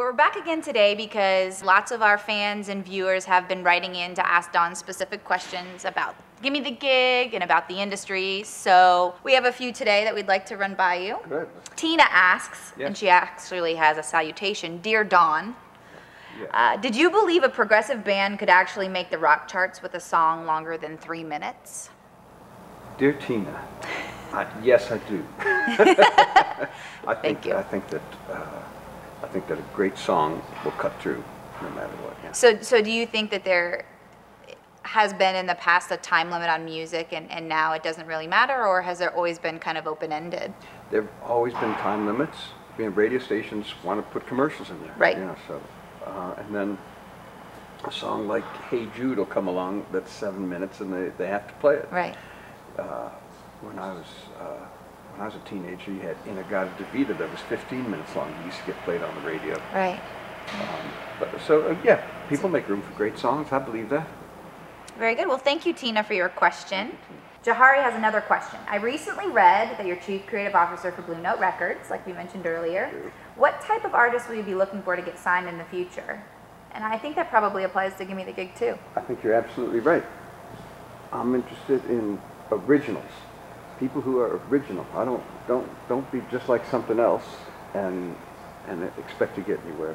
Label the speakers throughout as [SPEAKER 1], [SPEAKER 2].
[SPEAKER 1] we're back again today because lots of our fans and viewers have been writing in to ask Don specific questions about Gimme the Gig and about the industry. So we have a few today that we'd like to run by you.
[SPEAKER 2] Good.
[SPEAKER 1] Tina asks,
[SPEAKER 2] Yes.
[SPEAKER 1] and she actually has a salutation, Dear Don,
[SPEAKER 2] Yes.
[SPEAKER 1] did you believe a progressive band could actually make the rock charts with a song longer than 3 minutes?
[SPEAKER 2] Dear Tina, yes, I do.
[SPEAKER 1] Thank you.
[SPEAKER 2] I think that a great song will cut through no matter what. Yeah.
[SPEAKER 1] So do you think that there has been in the past a time limit on music and now it doesn't really matter, or has there always been kind of open-ended?
[SPEAKER 2] There have always been time limits. I mean, radio stations want to put commercials in there.
[SPEAKER 1] Right.
[SPEAKER 2] You know, so, and then a song like Hey Jude will come along that's 7 minutes and they have to play it.
[SPEAKER 1] Right.
[SPEAKER 2] When I was a teenager, you had Inagata Devita that was 15 minutes long. It used to get played on the radio.
[SPEAKER 1] Right.
[SPEAKER 2] Yeah, people make room for great songs. I believe that.
[SPEAKER 1] Very good. Well, thank you, Tina, for your question. Jahari has another question. I recently read that you're Chief Creative Officer for Blue Note Records, like we mentioned earlier. What type of artists will you be looking for to get signed in the future? And I think that probably applies to Gimme the Gig, too.
[SPEAKER 2] I think you're absolutely right. I'm interested in originals. People who are original. Don't be just like something else and expect to get anywhere.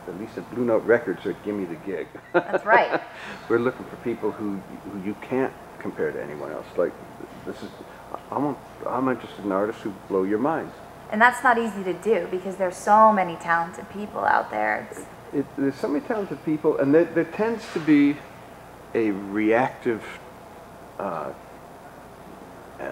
[SPEAKER 2] At least at Blue Note Records or Gimme the Gig.
[SPEAKER 1] That's right.
[SPEAKER 2] We're looking for people who you can't compare to anyone else. Like I'm interested in artists who blow your mind.
[SPEAKER 1] And that's not easy to do because there's so many talented people out there.
[SPEAKER 2] There's so many talented people, and there tends to be a reactive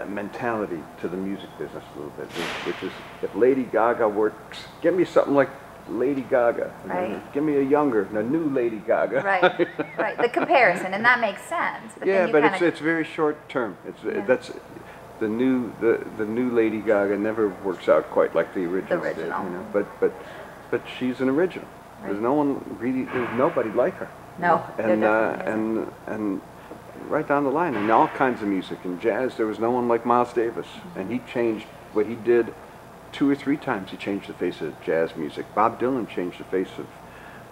[SPEAKER 2] mentality to the music business a little bit, which is if Lady Gaga works, give me something like Lady Gaga.
[SPEAKER 1] Right.
[SPEAKER 2] Give me a new Lady Gaga.
[SPEAKER 1] Right, right. The comparison, and that makes sense. But
[SPEAKER 2] yeah,
[SPEAKER 1] then you
[SPEAKER 2] but it's very short term. That's the new Lady Gaga never works out quite like the original. Did, you know? But she's an original.
[SPEAKER 1] Right.
[SPEAKER 2] There's nobody like her.
[SPEAKER 1] No.
[SPEAKER 2] And right down the line, in all kinds of music. In jazz, there was no one like Miles Davis, and he changed what he did 2 or 3 times. He changed the face of jazz music. Bob Dylan changed the face of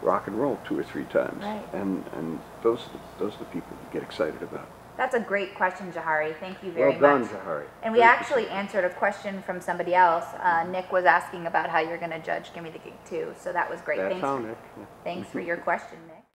[SPEAKER 2] rock and roll 2 or 3 times.
[SPEAKER 1] Right.
[SPEAKER 2] And those are the people you get excited about.
[SPEAKER 1] That's a great question, Jahari. Thank you very much.
[SPEAKER 2] Well done, Jahari.
[SPEAKER 1] And we actually answered a question from somebody else. Nick was asking about how you're going to judge Gimme the Gig too, so that was great.
[SPEAKER 2] That's how, Nick. Yeah.
[SPEAKER 1] Thanks for your question, Nick.